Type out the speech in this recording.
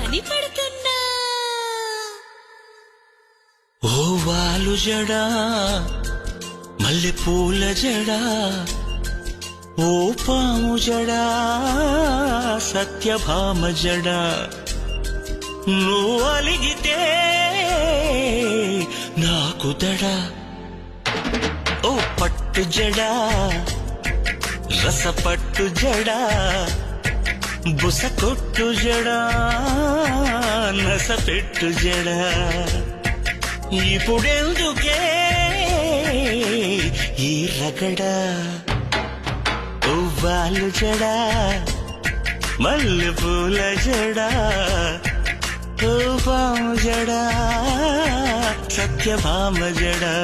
అని పడుతున్నా. ఓ వాలు జడా మల్లె పూల జడా, ఓ పాము జడా సత్యభామ జడా, నువ్వు అలిగితే నాకు దడా. ఓ పట్టు జడా రసపట్టు జడా, బుస కొట్టు జడా నస పెట్టు జడా, ఇప్పుడెందుకే ఈ రగడా. ఉవ్వాలు జడా మల్లె పూల జడా, ఓ పాము జడా సత్యభామ జడా.